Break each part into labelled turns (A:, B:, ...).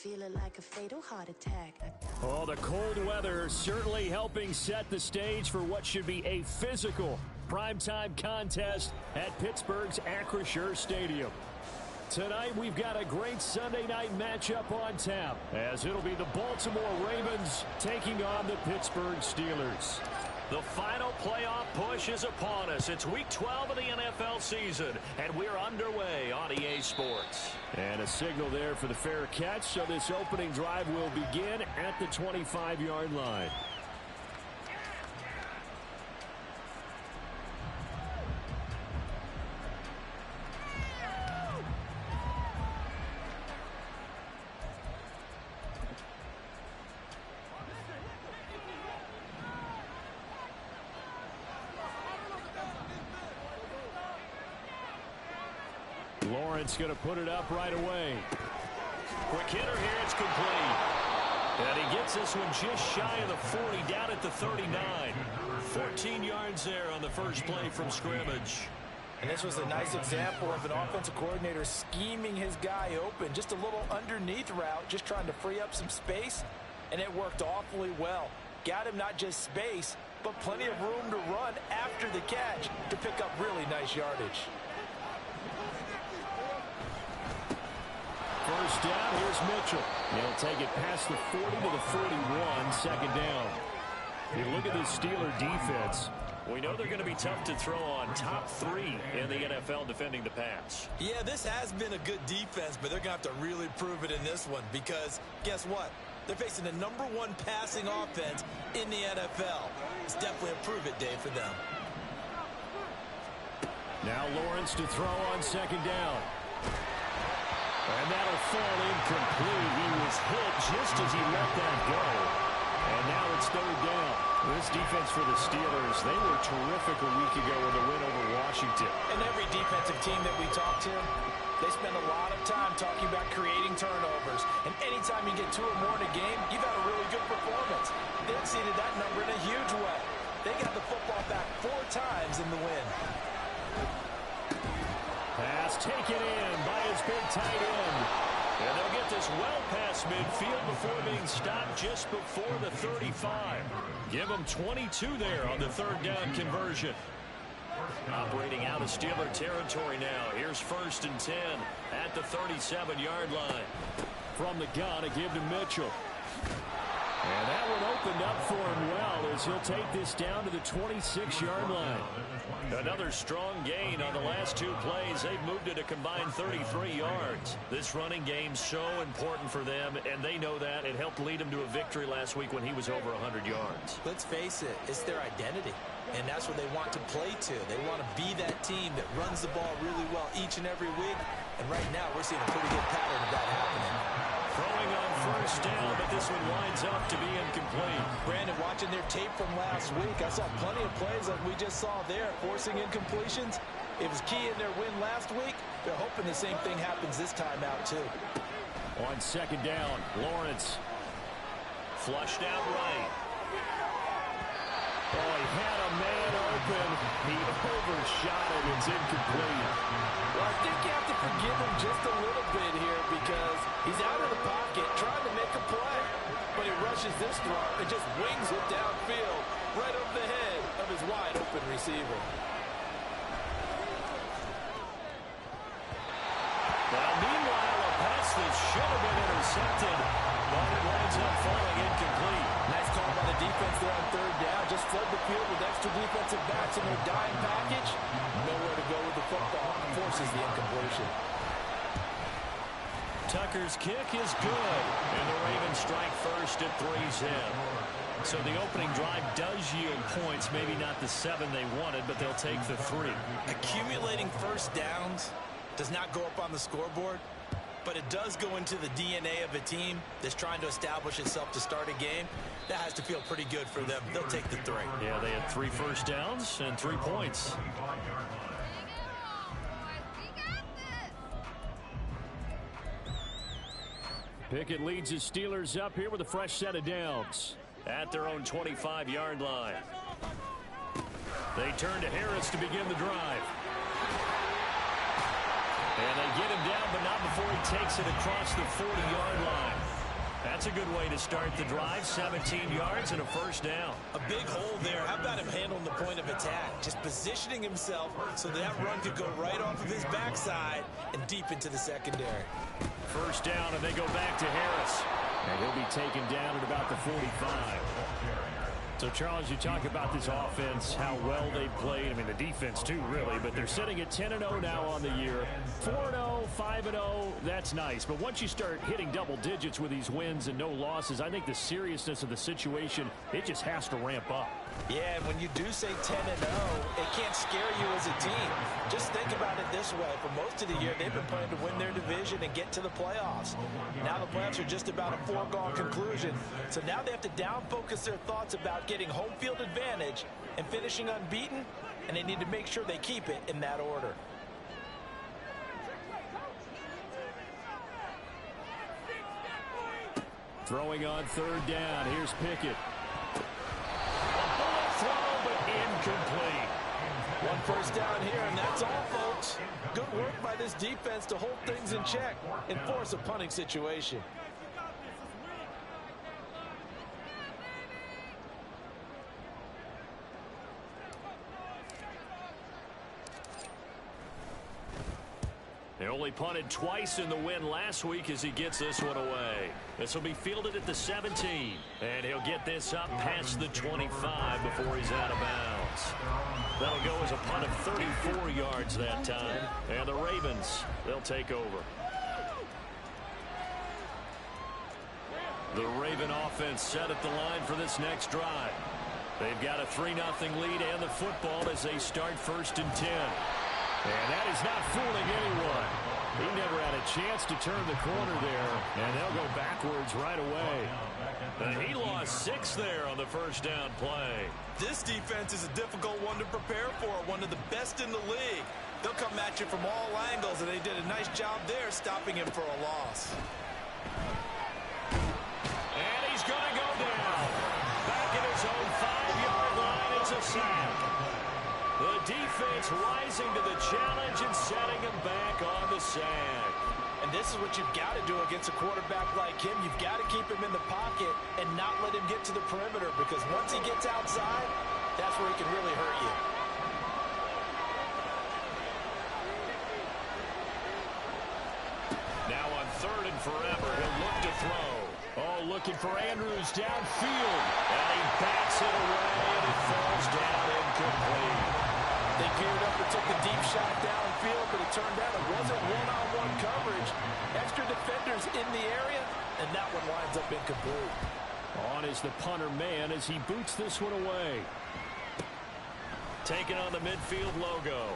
A: Feeling like a fatal heart attack.
B: Oh, the cold weather certainly helping set the stage for what should be a physical primetime contest at Pittsburgh's Acrisure Stadium. Tonight, we've got a great Sunday night matchup on tap, as it'll be the Baltimore Ravens taking on the Pittsburgh Steelers.
C: The final playoff push is upon us. It's Week 12 of the NFL season, and we're underway on EA Sports.
B: And a signal there for the fair catch, so this opening drive will begin at the 25-yard line. Lawrence going to put it up right away.
C: Quick hitter here, it's complete. And he gets this one just shy of the 40, down at the 39. 14 yards there on the first play from scrimmage.
D: And this was a nice example of an offensive coordinator scheming his guy open. Just a little underneath route, just trying to free up some space, and it worked awfully well. Got him not just space, but plenty of room to run after the catch to pick up really nice yardage.
B: First down, here's Mitchell. He'll take it past the 40 to the 41, second down. You look at this Steeler defense.
C: We know they're going to be tough to throw on, top 3 in the NFL defending the pass.
D: Yeah, this has been a good defense, but they're going to have to really prove it in this one because guess what? They're facing the #1 passing offense in the NFL. It's definitely a prove it day for them.
B: Now Lawrence to throw on second down. And that'll fall incomplete. He was hit just as he let that go. And now it's third down. This defense for the Steelers, they were terrific a week ago in the win over Washington.
D: And every defensive team that we talk to, they spend a lot of time talking about creating turnovers. And anytime you get 2 or more in a game, you've had a really good performance. They exceeded that number in a huge way. They got the football back 4 times in the win.
B: Pass taken in by his big tight end.
C: And they'll get this well past midfield before being stopped just before the 35. Give them 22 there on the third down conversion. Operating out of Steeler territory now. Here's 1st and 10 at the 37-yard line.
B: From the gun, a give to Mitchell. And that one opened up for him well as he'll take this down to the 26-yard line.
C: Another strong gain on the last 2 plays. They've moved it a combined 33 yards. This running game's so important for them, and they know that. It helped lead them to a victory last week when he was over 100 yards.
D: Let's face it, it's their identity, and that's what they want to play to. They want to be that team that runs the ball really well each and every week, and right now we're seeing a pretty good pattern of that happening.
C: Throwing on first down, but this one winds up to be incomplete.
D: Brandon, watching their tape from last week, I saw plenty of plays like we just saw there, forcing incompletions. It was key in their win last week. They're hoping the same thing happens this time out, too.
B: On second down, Lawrence.
C: Flushed out right.
B: Oh, he had a man open. He overshot it. It's incomplete.
D: Well, I think you have to forgive him just a little bit here because he's out of the pocket trying to make a play. But he rushes this throw and just wings it downfield right over the head of his wide-open receiver.
C: Now, meanwhile, a pass that should have been intercepted, but it winds up falling incomplete.
D: Nice call by the defense there on third down. Just flood the field with extra defensive backs in their dime package. Nowhere to go with the football. Forces the incompletion.
C: Tucker's kick is good, and the Ravens strike first at 3-0. So the opening drive does yield points, maybe not the 7 they wanted, but they'll take the 3.
D: Accumulating first downs does not go up on the scoreboard, but it does go into the DNA of a team that's trying to establish itself to start a game. That has to feel pretty good for them. They'll take the 3.
C: Yeah, they had 3 first downs and 3 points.
B: Pickett leads his Steelers up here with a fresh set of downs.
C: At their own 25-yard line. They turn to Harris to begin the drive. And they get him down, but not before he takes it across the 40-yard line. That's a good way to start the drive. 17 yards and a first down.
D: A big hole there. How about him handling the point of attack? Just positioning himself so that run could go right off of his backside and deep into the secondary.
B: First down, and they go back to Harris. And he'll be taken down at about the 45. So, Charles, you talk about this offense, how well they played. I mean, the defense, too, really. But they're sitting at 10-0 now on the year. 4-0, 5-0, that's nice. But once you start hitting double digits with these wins and no losses, I think the seriousness of the situation, it just has to ramp up.
D: Yeah, and when you do say 10-0, it can't scare you as a team. Just think about it this way. For most of the year, they've been playing to win their division and get to the playoffs. Now the playoffs are just about a foregone conclusion. So now they have to down-focus their thoughts about getting home field advantage and finishing unbeaten, and they need to make sure they keep it in that order.
B: Throwing on third down. Here's Pickett.
C: Throw, but incomplete.
D: One first down here, and that's all, folks. Good work by this defense to hold things in check and force a punting situation.
C: They only punted twice in the win last week as he gets this one away. This will be fielded at the 17. And he'll get this up past the 25 before he's out of bounds. That'll go as a punt of 34 yards that time. And the Ravens, they'll take over. The Raven offense set at the line for this next drive. They've got a 3-0 lead and the football as they start 1st and 10. And that is not fooling anyone. He never had a chance to turn the corner there, and they'll go backwards right away. And he lost 6 there on the first down play.
D: This defense is a difficult one to prepare for, one of the best in the league. They'll come at you from all angles, and they did a nice job there stopping him for a loss.
C: And he's going to go down. Back at his own 5-yard line, it's a sack. The defense rising to the challenge and setting him back on the sack.
D: And this is what you've got to do against a quarterback like him. You've got to keep him in the pocket and not let him get to the perimeter, because once he gets outside, that's where he can really hurt you.
C: Now on 3rd and forever, he'll look to throw.
B: Oh, looking for Andrews downfield.
C: And he bats it away, and it falls down incomplete.
D: They geared up and took the deep shot downfield, but it turned out it wasn't one-on-one coverage. Extra defenders in the area, and that one winds up incomplete.
B: On is the punter man as he boots this one away.
C: Taking on the midfield logo.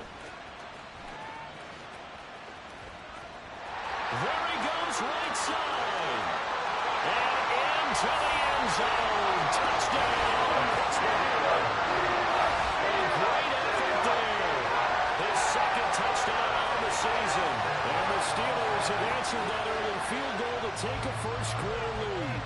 C: There he goes, right side. And into the end zone. Touchdown, Pittsburgh. A great effort there. His 2nd touchdown on the season.
B: And the Steelers have answered that early field goal to take a first-quarter lead.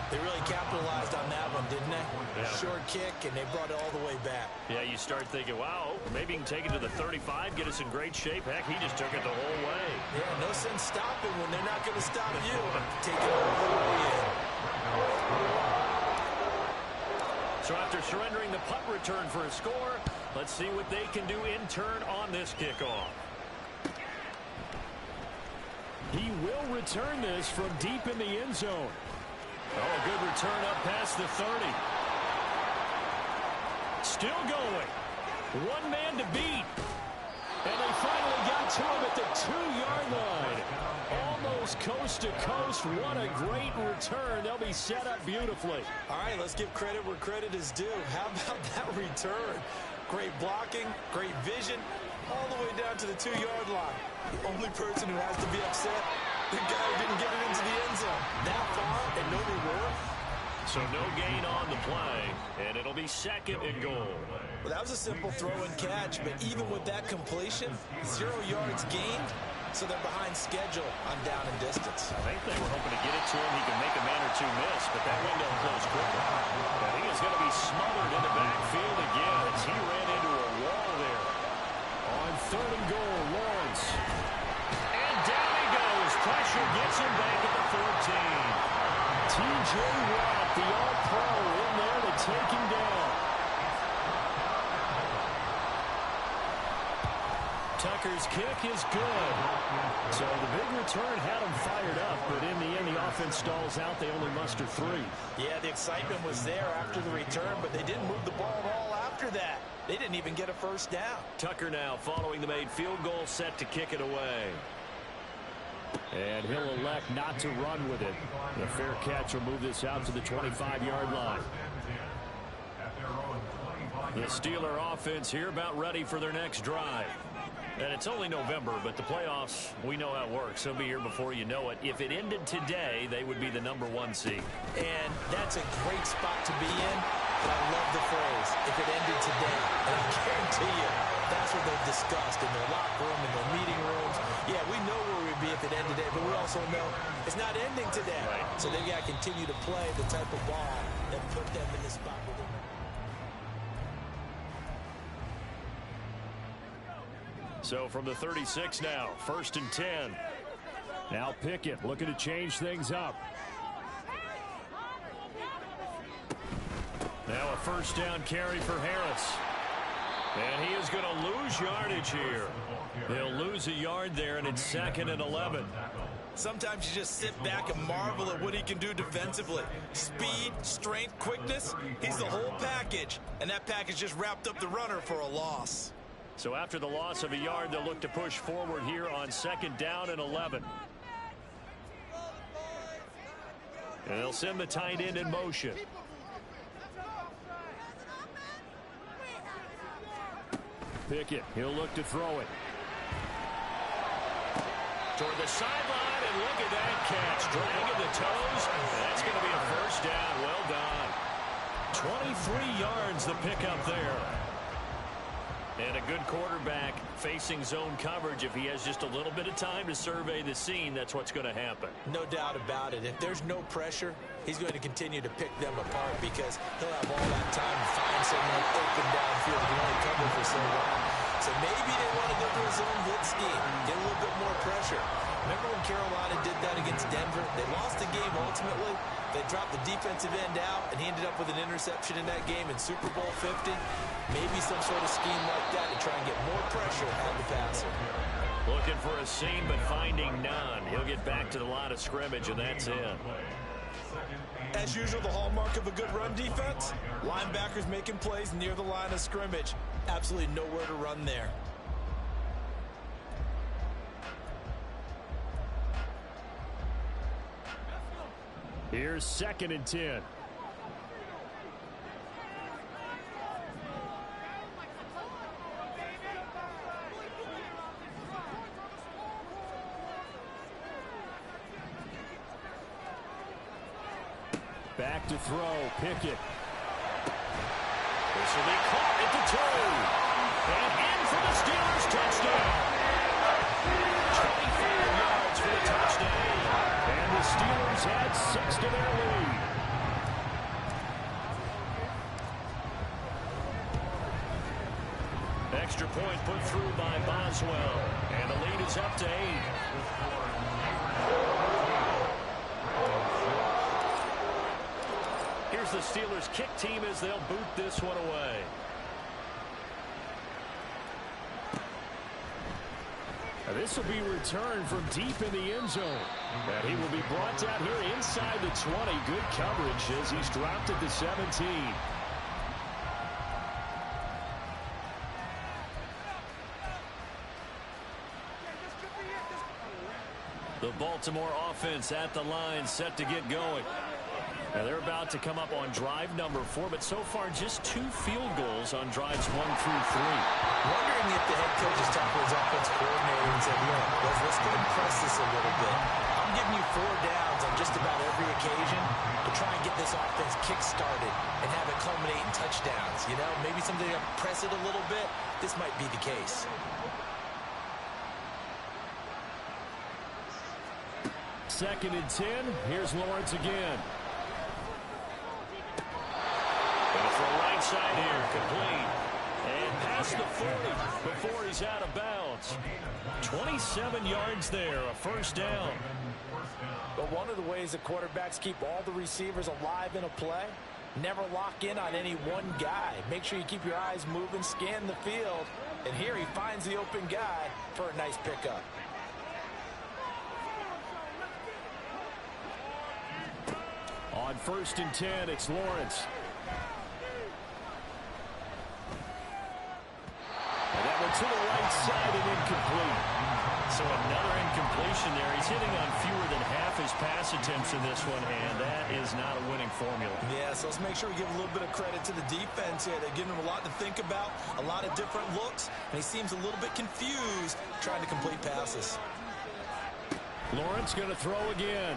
D: They really capitalized on that one, didn't they?
C: Yeah.
D: Short kick, and they brought it all the way back.
C: Yeah, you start thinking, wow, maybe he can take it to the 35, get us in great shape. Heck, he just took it the whole way.
D: Yeah, no sense stopping when they're not going to stop you. Take it all the way in.
C: So after surrendering the punt return for a score, let's see what they can do in turn on this kickoff.
B: He will return this from deep in the end zone.
C: Oh, a good return up past the 30. Still going.
B: One man to beat. And they finally got to him at the 2-yard line. Almost coast to coast. What a great return. They'll be set up beautifully.
D: All right, let's give credit where credit is due. How about that return? Great blocking, great vision, all the way down to the 2-yard line. The only person who has to be upset, the guy who didn't get it into the end zone. That far and no reward.
C: So no gain on the play, and it'll be 2nd and goal.
D: Well, that was a simple throw and catch, but even with that completion, 0 yards gained, so they're behind schedule on down and distance.
C: I think they were hoping to get it to him. He can make a man or two miss, but that window closed quickly. And he is going to be smothered in the backfield again as he ran into a wall there.
B: On 3rd and
C: puts him back at the 14.
B: T.J. Watt, the All-Pro, in there to take him down.
C: Tucker's kick is good.
B: So the big return had them fired up, but in the end, the offense stalls out. They only muster 3.
D: Yeah, the excitement was there after the return, but they didn't move the ball at all after that. They didn't even get a first down.
C: Tucker now following the made field goal, set to kick it away.
B: And he'll elect not to run with it. The fair catch will move this out to the 25-yard line.
C: The Steeler offense here about ready for their next drive. And it's only November, but the playoffs, we know how it works. They'll be here before you know it. If it ended today, they would be the #1 seed.
D: And that's a great spot to be in. But I love the phrase, if it ended today. And I guarantee you, that's what they've discussed in their locker room, in their meeting rooms. Yeah, we know where we'd be if it ended today, but we also know it's not ending today.
C: Right.
D: So they've got to continue to play the type of ball that put them in this spot where they're.
B: So from the 36 now, 1st and 10. Now Pickett looking to change things up. Now a first down carry for Harris.
C: And he is going to lose yardage here. He'll lose a yard there, and it's 2nd and 11.
D: Sometimes you just sit back and marvel at what he can do defensively. Speed, strength, quickness, he's the whole package. And that package just wrapped up the runner for a loss.
C: So after the loss of a yard, they'll look to push forward here on 2nd down and 11. And they'll send the tight end in motion.
B: Pickett, he'll look to throw it.
C: Toward the sideline, and look at that catch. Dragging the toes. That's going to be a first down. Well done. 23 yards the pickup there. And a good quarterback facing zone coverage. If he has just a little bit of time to survey the scene, that's what's going to happen.
D: No doubt about it. If there's no pressure, he's going to continue to pick them apart because he'll have all that time to find someone open downfield. He can only cover for so long. So maybe they want to go to a zone blitz scheme, get a little bit more pressure. Remember when Carolina did that against Denver? They lost the game ultimately. They dropped the defensive end out, and he ended up with an interception in that game in Super Bowl 50. Maybe some sort of scheme like that to try and get more pressure at the passer.
C: Looking for a seam, but finding none. He'll get back to the line of scrimmage, and that's it.
D: As usual, the hallmark of a good run defense, linebackers making plays near the line of scrimmage. Absolutely nowhere to run there.
B: Here's 2nd and 10. Back to throw, Pickett.
C: This will be caught at the 2. And in for the Steelers touchdown. 24 yards for the touchdown.
B: And the Steelers add 6 to their lead.
C: Extra point put through by Boswell. And the lead is up to 8. Here's the Steelers kick team as they'll boot this one away.
B: This will be returned from deep in the end zone. And he will be brought down here inside the 20. Good coverage as he's dropped at the 17.
C: The Baltimore offense at the line, set to get going. Now they're about to come up on drive number 4, but so far just 2 field goals on drives 1 through 3.
D: Wondering if the head coach has talked to his offensive coordinator and said, look, let's go and press this a little bit. I'm giving you 4 downs on just about every occasion to try and get this offense kick-started and have it culminate in touchdowns. You know, maybe something to press it a little bit. This might be the case.
B: Second and 10. Here's Lawrence again.
C: Going for a right side here, complete. And past the 40 before he's out of bounds. bounds. 27 yards there, a first down.
D: But one of the ways that quarterbacks keep all the receivers alive in a play, never lock in on any one guy. Make sure you keep your eyes moving, scan the field, and here he finds the open guy for a nice pickup.
B: On 1st and 10, it's Lawrence. And that one to the right side and incomplete.
C: So another incompletion there. He's hitting on fewer than half his pass attempts in this one, and that is not a winning formula.
E: Yeah, so let's make sure we give a little bit of credit to the defense here. They're giving him a lot to think about, a lot of different looks, and he seems a little bit confused trying to complete passes.
B: Lawrence going to throw again.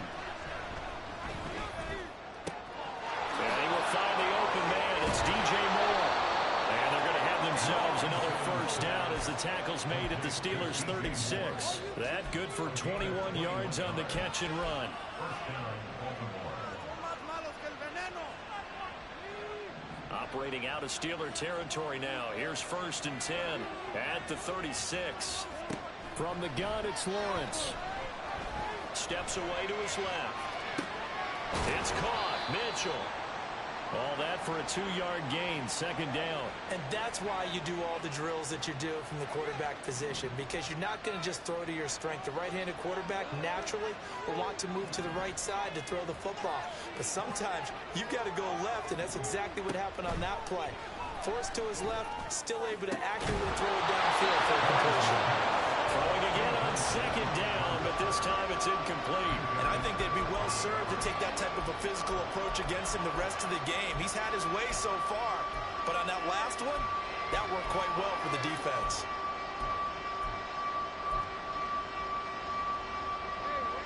C: And he will find the open man. It's DJ Moore. And they're going to have themselves another first down as the tackle's made at the Steelers' 36. That good for 21 yards on the catch and run. Operating out of Steeler territory now. Here's 1st and 10 at the 36.
B: From the gun, it's Lawrence.
C: Steps away to his left. It's caught. Mitchell. All that for a 2-yard gain, 2nd down.
D: And that's why you do all the drills that you do from the quarterback position, because you're not going to just throw to your strength. The right-handed quarterback naturally will want to move to the right side to throw the football. But sometimes you've got to go left, and that's exactly what happened on that play. Forced to his left, still able to accurately throw it downfield for a completion.
C: Throwing again on 2nd down, but this time it's incomplete.
E: And I think they'd be well served to take that type of a physical approach against him the rest of the game. He's had his way so far, but on that last one, that worked quite well for the defense.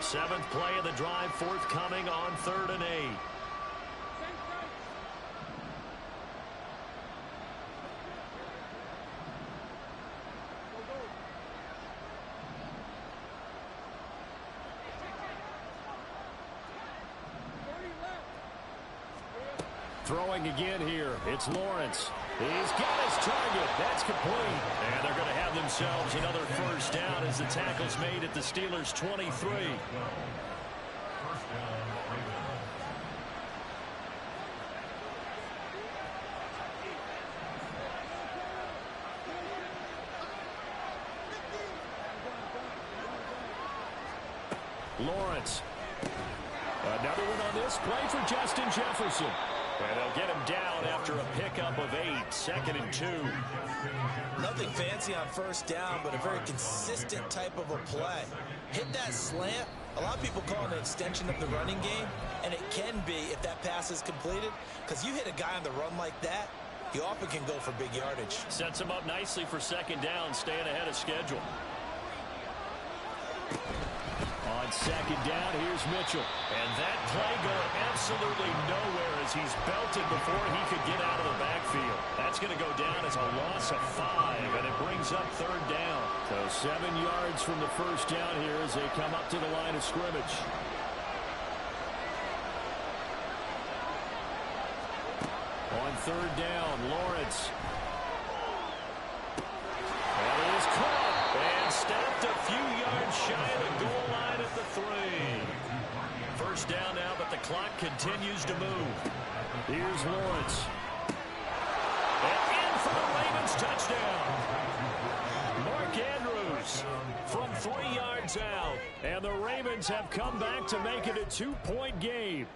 C: 7th play of the drive forthcoming on 3rd and 8.
B: Throwing again here, it's Lawrence. He's got his target. That's complete.
C: And they're going to have themselves another first down as the tackle's made at the Steelers' 23.
B: Lawrence. Another one on this play for Justin Jefferson.
C: And they'll get him down after a pickup of 8, 2nd and 2.
E: Nothing fancy on 1st down, but a very consistent type of a play. Hit that slant. A lot of people call it an extension of the running game, and it can be if that pass is completed, because you hit a guy on the run like that, he often can go for big yardage.
C: Sets him up nicely for 2nd down, staying ahead of schedule.
B: On 2nd down, here's Mitchell.
C: And that play going absolutely nowhere as he's belted before he could get out of the backfield. That's going to go down as a loss of 5, and it brings up 3rd down.
B: So 7 yards from the first down here as they come up to the line of scrimmage. On 3rd down, Lawrence.
C: And it is caught and stopped a few yards shy of the goal line at the 3. First down now, but the clock continues to move.
B: Here's Lawrence.
C: And in for the Ravens touchdown. Mark Andrews from 3 yards out.
B: And the Ravens have come back to make it a 2-point game.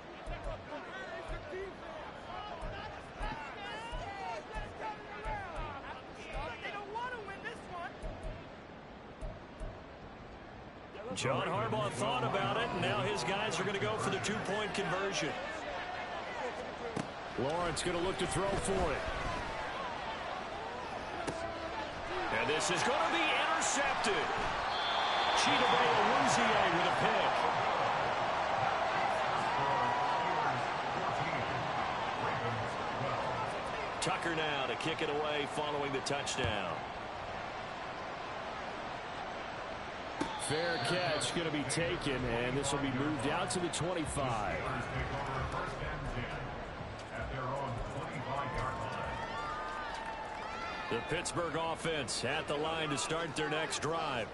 C: John Harbaugh thought about it, and now his guys are going to go for the 2-point conversion.
B: Lawrence going to look to throw for it.
C: And this is going to be intercepted. Chidobe Awuzie with a pick. Tucker now to kick it away following the touchdown.
B: Fair catch going to be taken, and this will be moved out to the 25.
C: The Pittsburgh offense at the line to start their next drive.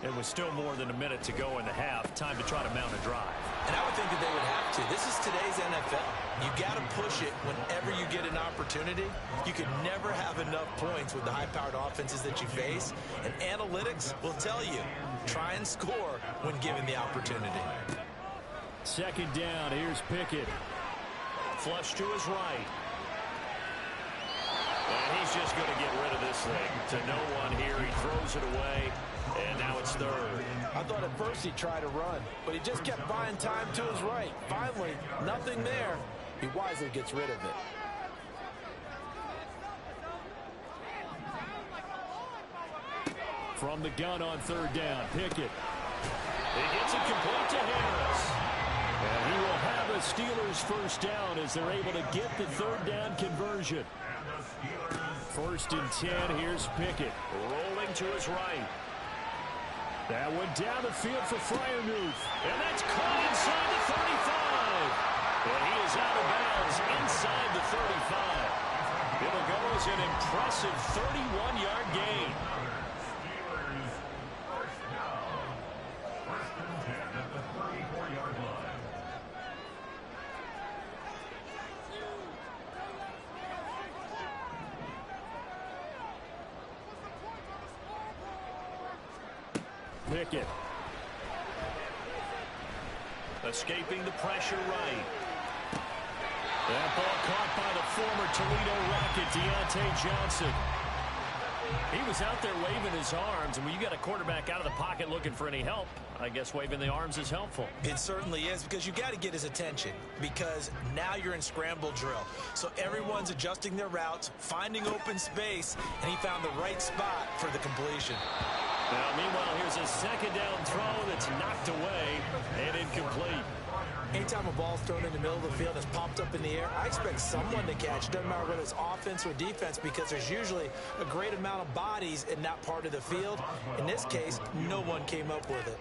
C: It was still more than a minute to go in the half. Time to try to mount a drive.
E: And I would think that they would have to. This is today's NFL. You got to push it whenever you get an opportunity. You can never have enough points with the high-powered offenses that you face. And analytics will tell you, try and score when given the opportunity.
B: Second down, here's Pickett.
C: Flush to his right. And he's just going to get rid of this thing to no one here. He throws it away, and now it's third.
D: I thought at first he'd try to run, but he just kept buying time to his right. Finally, nothing there. He wisely gets rid of it.
B: From the gun on third down, Pickett.
C: He gets it complete to Harris.
B: And he will have a Steelers first down as they're able to get the third down conversion. First and 10, here's Pickett.
C: Rolling to his right.
B: That went down the field for Freiermuth.
C: And that's caught inside the 35. And he is out of bounds inside the 35. It'll go as an impressive 31-yard gain.
B: Pickett.
C: Escaping the pressure right. That ball caught by the former Toledo Rocket, Deontay Johnson. He was out there waving his arms, and when you got a quarterback out of the pocket looking for any help, I guess waving the arms is helpful.
E: It certainly is, because you got to get his attention, because now you're in scramble drill. So everyone's adjusting their routes, finding open space, and he found the right spot for the completion.
C: Now, meanwhile, here's a second down throw that's knocked away and incomplete.
D: Anytime a ball's thrown in the middle of the field and it's popped up in the air, I expect someone to catch. Doesn't matter whether it's offense or defense, because there's usually a great amount of bodies in that part of the field. In this case, no one came up with it.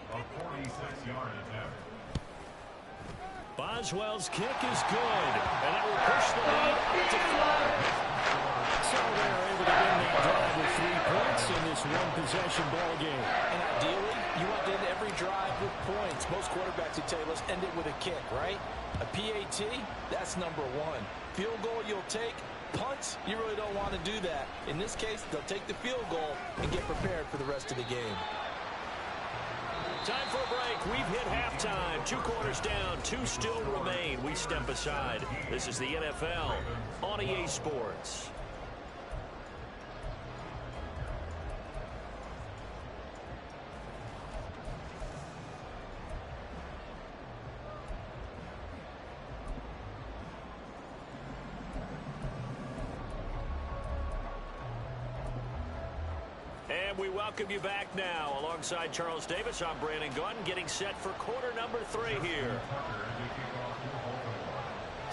C: Boswell's kick is good, and that will push the lead up to 4.
B: So they're able to win that drive with 3 points in this one-possession ball game.
D: And ideally, you want to end every drive with points. Most quarterbacks would tell you, let's end it with a kick, right? A PAT, that's number 1. Field goal you'll take. Punts, you really don't want to do that. In this case, they'll take the field goal and get prepared for the rest of the game.
C: Time for a break. We've hit halftime. 2 quarters down. 2 still remain. We step aside. This is the NFL on EA Sports. And we welcome you back now. Alongside Charles Davis, I'm Brandon Gunn, getting set for quarter number 3 here.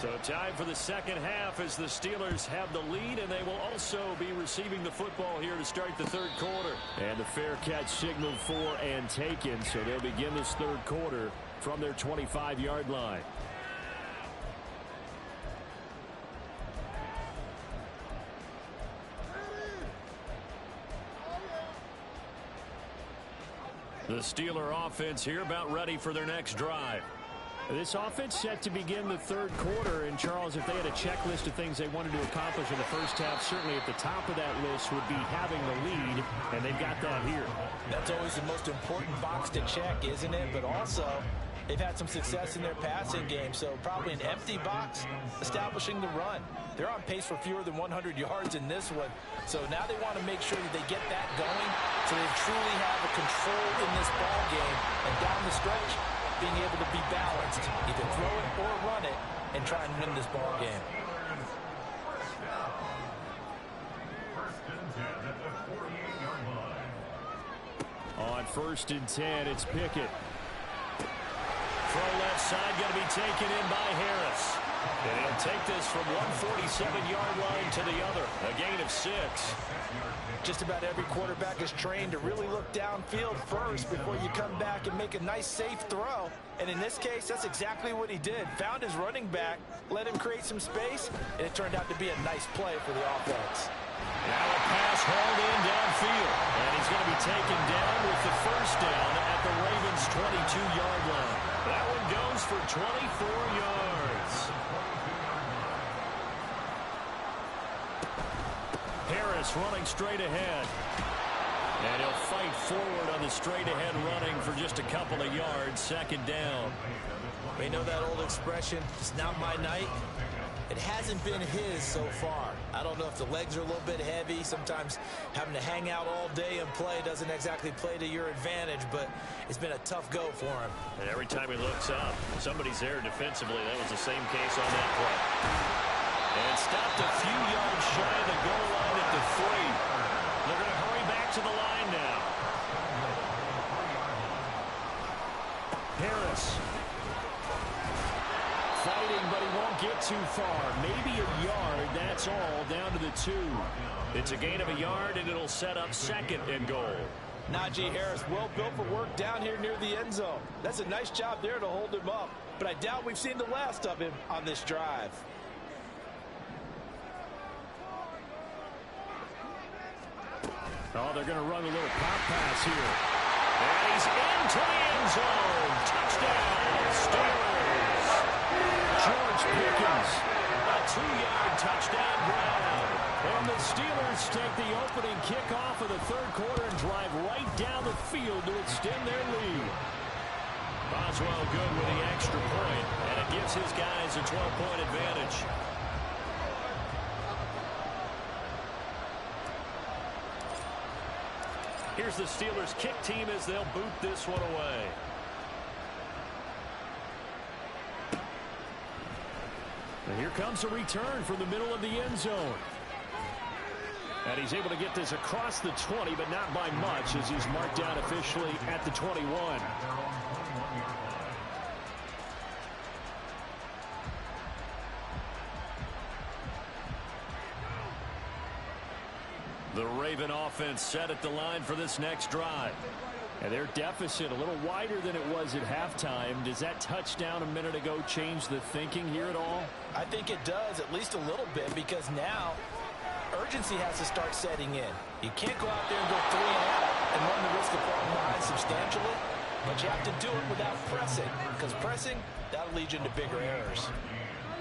C: So time for the second half as the Steelers have the lead, and they will also be receiving the football here to start the third quarter.
B: And the fair catch signaled for and taken, so they'll begin this third quarter from their 25-yard line.
C: The Steeler offense here about ready for their next drive.
B: This offense set to begin the third quarter, and Charles, if they had a checklist of things they wanted to accomplish in the first half, certainly at the top of that list would be having the lead, and they've got that here.
D: That's always the most important box to check, isn't it? But also, they've had some success in their passing game, so probably an empty box establishing the run. They're on pace for fewer than 100 yards in this one, so now they want to make sure that they get that going so they truly have a control in this ball game, and down the stretch, being able to be balanced, either throw it or run it, and try and win this ball game.
B: On first and 10, it's Pickett.
C: Throw left side, going to be taken in by Harris. And he'll take this from 147-yard line to the other, a gain of 6.
D: Just about every quarterback is trained to really look downfield first before you come back and make a nice, safe throw. And in this case, that's exactly what he did. Found his running back, let him create some space, and it turned out to be a nice play for the offense.
C: Now a pass hauled in downfield. And he's going to be taken down with the first down at the Ravens' 22-yard line. That one goes for 24 yards. Harris running straight ahead. And he'll fight forward on the straight-ahead running for just a couple of yards. Second down.
E: We know that old expression, it's not my night. It hasn't been his so far. I don't know if the legs are a little bit heavy. Sometimes having to hang out all day and play doesn't exactly play to your advantage, but it's been a tough go for him.
C: And every time he looks up, somebody's there defensively. That was the same case on that play. And stopped a few yards shy of the goal line at the 3. They're going to hurry back to the line now. Harris. Fighting, but he won't get too far. Maybe a yard, that's all, down to the 2. It's a gain of a yard, and it'll set up second and goal.
D: Najee Harris, well built for work down here near the end zone. That's a nice job there to hold him up. But I doubt we've seen the last of him on this drive.
B: Oh, they're going to run a little pop pass here.
C: And he's into the end zone. Touchdown, Steelers.
B: George Pickens.
C: A 2-yard touchdown grab.
B: And the Steelers take the opening kickoff of the third quarter and drive right down the field to extend their lead.
C: Boswell good with the extra point, and it gives his guys a 12-point advantage. Here's the Steelers kick team as they'll boot this one away.
B: And here comes a return from the middle of the end zone. And he's able to get this across the 20, but not by much, as he's marked down officially at the 21.
C: The Raven offense set at the line for this next drive.
B: And their deficit a little wider than it was at halftime. Does that touchdown a minute ago change the thinking here at all?
D: I think it does, at least a little bit, because now urgency has to start setting in. You can't go out there and go 3 and out and run the risk of falling behind substantially, but you have to do it without pressing, because pressing, that'll lead you into bigger errors.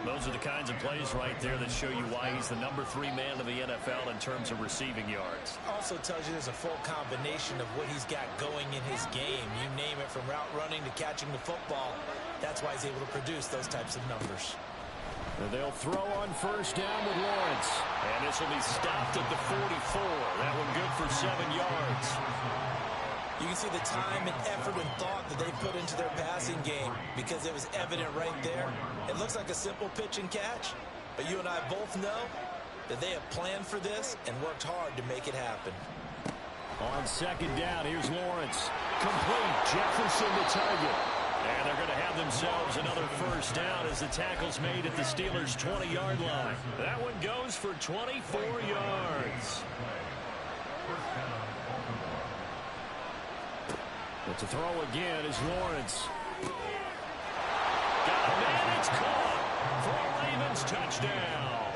C: Those are the kinds of plays right there that show you why he's the number 3 man of the NFL in terms of receiving yards.
E: Also tells you there's a full combination of what he's got going in his game. You name it, from route running to catching the football. That's why he's able to produce those types of numbers.
B: And they'll throw on first down with Lawrence.
C: And this will be stopped at the 44. That one good for 7 yards.
E: You can see the time and effort and thought that they put into their passing game, because it was evident right there. It looks like a simple pitch and catch, but you and I both know that they have planned for this and worked hard to make it happen.
B: On second down, here's Lawrence. Complete. Jefferson the target.
C: And they're going to have themselves another first down as the tackle's made at the Steelers' 20-yard line. That one goes for 24 yards.
B: But to throw again is Lawrence.
C: Got a man, it's caught for a Ravens touchdown.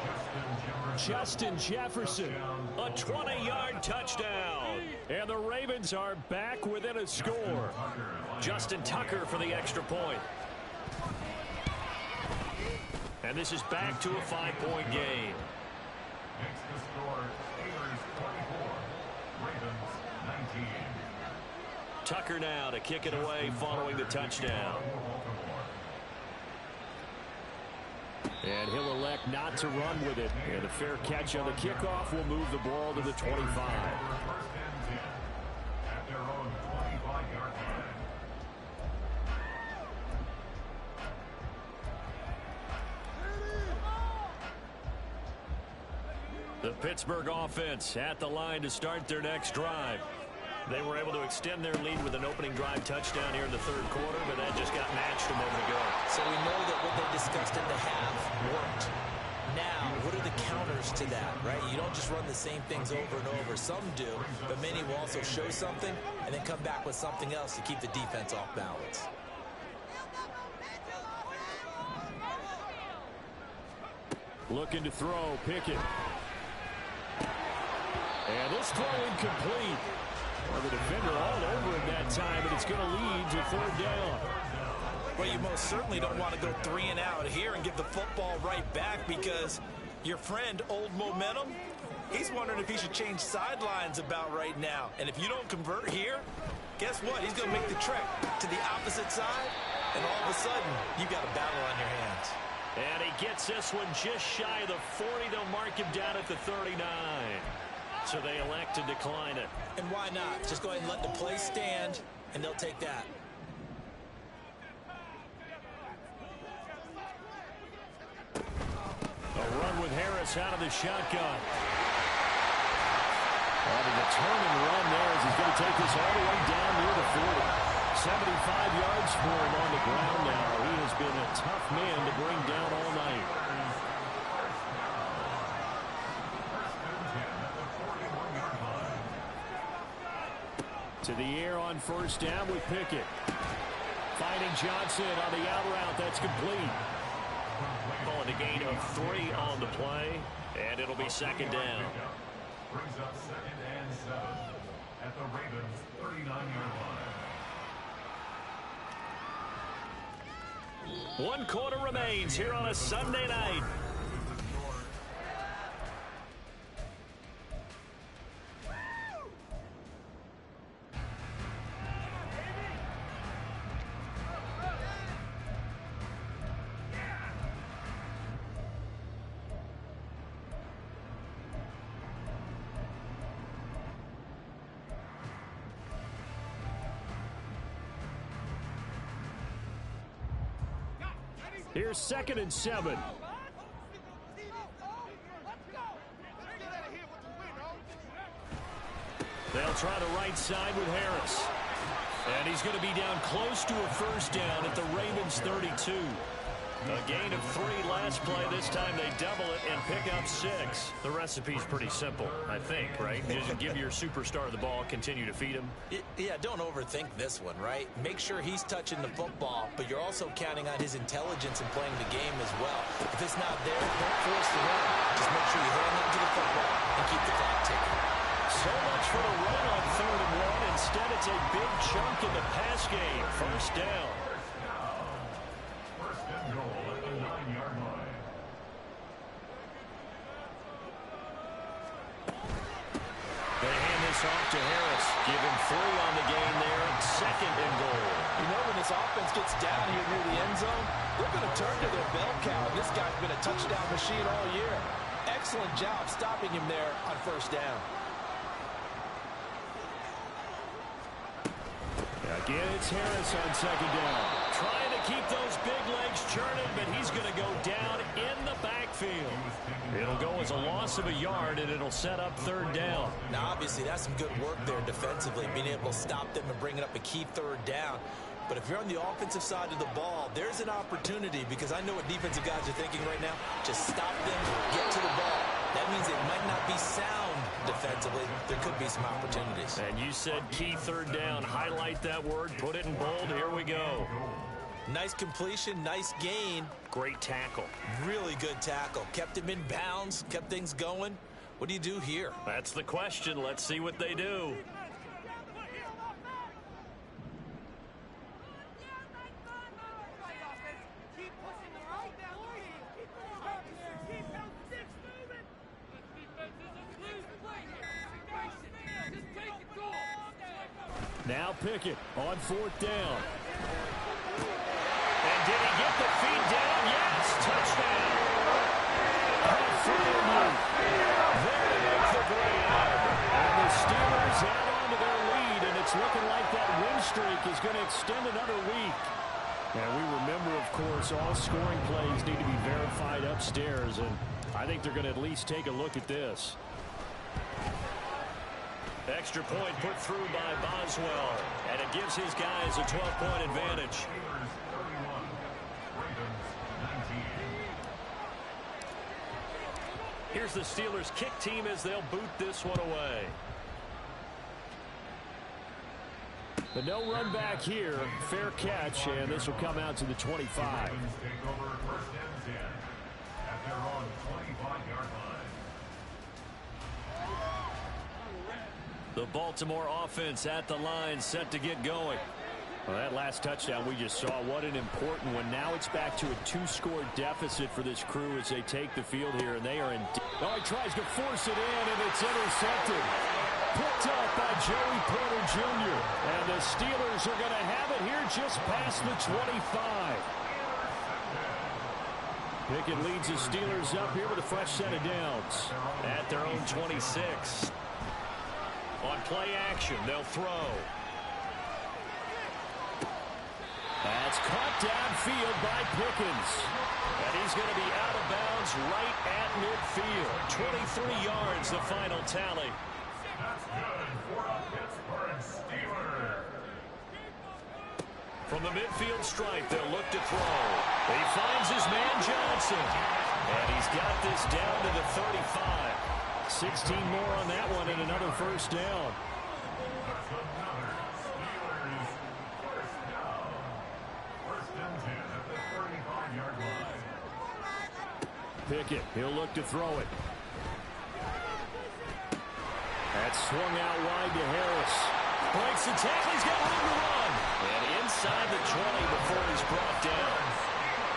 B: Justin Jefferson,
C: A 20-yard touchdown.
B: and the Ravens are back within a score.
C: Justin Tucker for the extra point. And this is back to a 5-point game.
F: Next to score, Steelers 24, Ravens 19.
C: Tucker now to kick it away following the touchdown.
B: And he'll elect not to run with it. And the fair catch on the kickoff will move the ball to the 25.
F: First and 10 at their own 25-yard line.
C: The Pittsburgh offense at the line to start their next drive. They were able to extend their lead with an opening drive touchdown here in the third quarter, but that just got matched a moment ago.
E: So we know that what they discussed in the half worked. Now, what are the counters to that, right? You don't just run the same things over and over. Some do, but many will also show something and then come back with something else to keep the defense off balance.
B: Looking to throw, Pickett. And this throw incomplete. Well, the defender all over him that time, and it's going to lead to third down.
E: Well, you most certainly don't want to go 3 and out here and give the football right back, because your friend, Old Momentum, he's wondering if he should change sidelines about right now. And if you don't convert here, guess what? He's going to make the trek to the opposite side, and all of a sudden, you've got a battle on your hands.
C: And he gets this one just shy of the 40. They'll mark him down at the 39. So they elect to decline it.
E: And why not? Just go ahead and let the play stand, and they'll take that.
B: A run with Harris out of the shotgun. The turn and run there as he's going to take this all the way down near the 40. 75 yards for him on the ground now. He has been a tough man to bring down all night. To the air on first down with Pickett. Finding Johnson on the out route. That's complete.
C: Calling a gain of 3 on the play, and it'll be second down.
F: Brings up 2nd and 7 at the Ravens' 39-yard line.
C: 1 quarter remains here on a Sunday night.
B: Here's 2nd and 7. They'll try the right side with Harris. And he's going to be down close to a first down at the Ravens' 32.
C: A gain of 3 last play. This time they double it and pick up 6. The recipe's pretty simple, I think, right? Just give your superstar the ball, continue to feed him.
E: Yeah, don't overthink this one, right? Make sure he's touching the football, but you're also counting on his intelligence in playing the game as well. If it's not there, don't force the run. Just make sure you hang on to the football and keep the clock ticking.
C: So much for the run on 3rd and 1. Instead, it's a big chunk in the pass game. First down.
F: First and goal at the 9-yard line.
C: They hand this off to Harris. Give him 3 on the gain there. 2nd and goal.
D: You know, when this offense gets down here near the end zone, they're going to turn to their bell cow. This guy's been a touchdown machine all year. Excellent job stopping him there on first down.
B: Again, it's Harris on 2nd down.
C: Trying to keep those big legs churning, but he's going to go down in the backfield. It'll go as a loss of a yard, and it'll set up 3rd down.
E: Now, obviously, that's some good work there defensively, being able to stop them and bringing up a key 3rd down. But if you're on the offensive side of the ball, there's an opportunity, because I know what defensive guys are thinking right now. Just stop them, get to the ball. That means it might not be sound defensively. There could be some opportunities.
C: And you said key 3rd down. Highlight that word. Put it in bold. Here we go.
E: Nice completion, nice gain.
C: Great tackle.
E: Really good tackle. Kept him in bounds, kept things going. What do you do here?
C: That's the question. Let's see what they do.
B: Now Pickett on 4th down.
C: And did he get the feed down? Yes, touchdown. There to make the grab.
B: And the Steelers add on to their lead, and it's looking like that win streak is going to extend another week. And we remember, of course, all scoring plays need to be verified upstairs, and I think they're going to at least take a look at this.
C: Extra point put through by Boswell, and it gives his guys a 12-point advantage. Here's the Steelers kick team as they'll boot this one away.
B: But no run back here. Fair catch, and this will come out to the 25.
F: Take over 1st and 10 at their own 25-yard line.
C: The Baltimore offense at the line, set to get going.
B: Well, that last touchdown we just saw, what an important one. Now it's back to a 2-score deficit for this crew as they take the field here, and they are in. Oh, he tries to force it in, and it's intercepted. Picked up by Joey Porter Jr. And the Steelers are going to have it here just past the 25. Pickett leads the Steelers up here with a fresh set of downs.
C: At their own 26. On play action, they'll throw.
B: That's caught downfield by Pickens.
C: And he's going to be out of bounds right at midfield. 23 yards, the final tally.
F: That's good for a Pittsburgh Steeler.
C: From the midfield stripe, they'll look to throw. He finds his man Johnson. And he's got this down to the 35.
B: 16 more on that one and another first down.
F: That's another Steelers first down. First and 10 at the 35-yard line.
B: Pickett, he'll look to throw it. That's swung out wide to Harris.
C: Breaks the tackle, he's got room to run. And inside the 20 before he's brought down.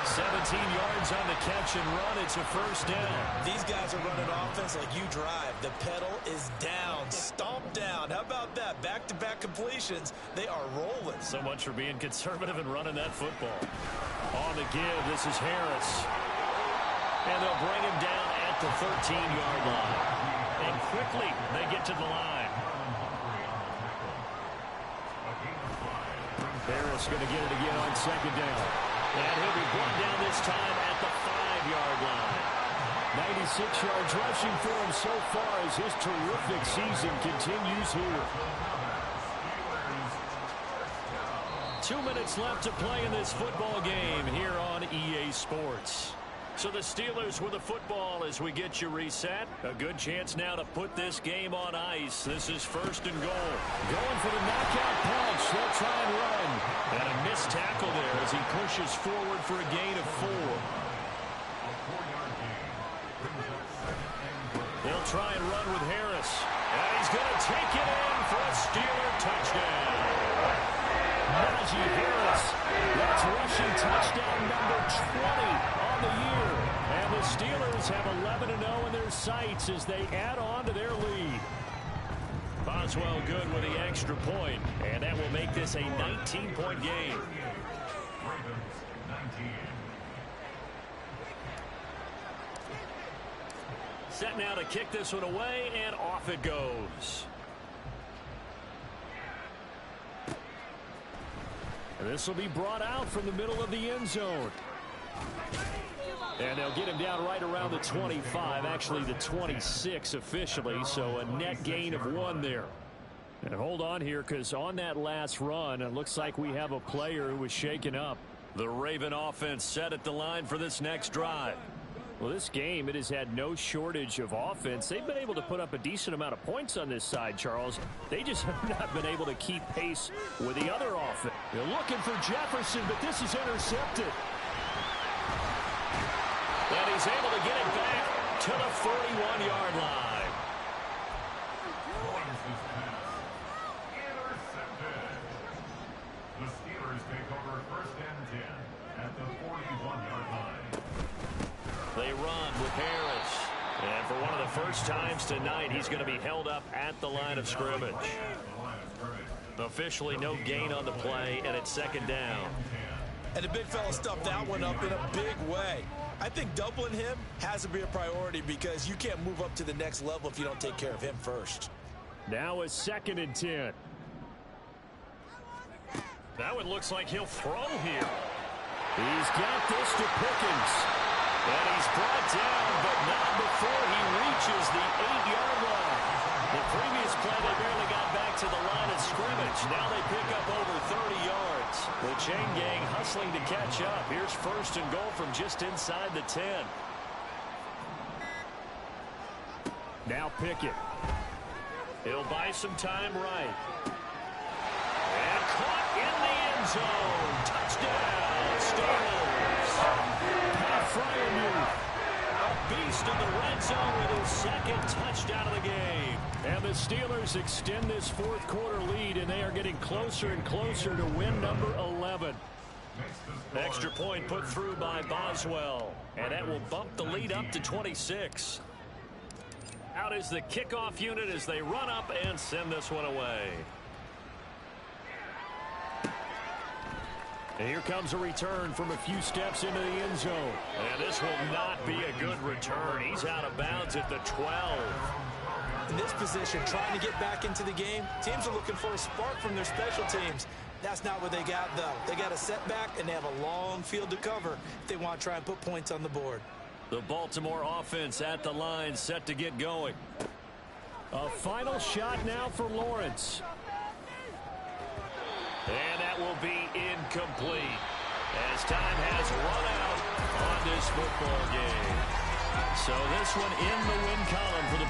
C: 17 yards on the catch and run. It's a first down.
E: These guys are running offense like you drive. The pedal is down, stomped down. How about that? Back-to-back completions. They are rolling.
C: So much for being conservative and running that football. On the give, this is Harris. And they'll bring him down at the 13-yard line. And quickly, they get to the line.
B: Harris going to get it again on second down.
C: And he'll be brought down this time at the 5-yard line.
B: 96 yards rushing for him so far as his terrific season continues here.
C: 2 minutes left to play in this football game here on EA Sports. So the Steelers with the football as we get you reset. A good chance now to put this game on ice. This is first and goal.
B: Going for the knockout punch. They'll try and run.
C: And a missed tackle there as he pushes forward for a gain of 4. They'll try and run with Harris. And he's going to take it in for a Steeler touchdown.
B: Najee Harris. That's rushing touchdown number 20 on the year. And the Steelers have 11-0 in their sights as they add on to their lead.
C: Boswell good with the extra point, and that will make this a 19-point game. Set now to kick this one away, and off it goes.
B: And this will be brought out from the middle of the end zone. And they'll get him down right around the 25, actually the 26 officially, so a net gain of 1 there. And hold on here, because on that last run, it looks like we have a player who was shaken up.
C: The Raven offense set at the line for this next drive.
B: Well, this game, it has had no shortage of offense. They've been able to put up a decent amount of points on this side, Charles. They just have not been able to keep pace with the other offense. They're looking for Jefferson, but this is intercepted.
C: And he's able to get it back to the 41-yard line.
F: The Steelers take over first and 10 at the 41-yard line.
C: They run with Harris. And for one of the first times tonight, he's going to be held up at the line of scrimmage. Officially no gain on the play, and it's second down.
E: And the big fella stuffed that one up in a big way. I think doubling him has to be a priority because you can't move up to the next level if you don't take care of him first.
B: Now a second and 10.
C: That one looks like he'll throw here.
B: He's got this to Pickens.
C: And he's brought down, but not before he reaches the 8-yard line. The previous play, they barely got back to the line of scrimmage. Now they pick up over 30 yards. The chain gang hustling to catch up. Here's first and goal from just inside the 10.
B: Now Pickett.
C: He'll buy some time right. And caught in the end zone. Touchdown, Steelers.
B: Pat Fryermuth.
C: A beast in the red zone with his second touchdown of the game.
B: And the Steelers extend this fourth quarter lead, and they are getting closer and closer to win number 11.
C: Extra point put through by Boswell, and that will bump the lead up to 26. Out is the kickoff unit as they run up and send this one away.
B: And here comes a return from a few steps into the end zone.
C: And this will not be a good return. He's out of bounds at the 12.
D: In this position, trying to get back into the game, teams are looking for a spark from their special teams. That's not what they got, though. They got a setback, and they have a long field to cover if they want to try and put points on the board.
C: The Baltimore offense at the line, set to get going.
B: A final shot now for Lawrence.
C: And that will be incomplete as time has run out on this football game. So this one in the win column for the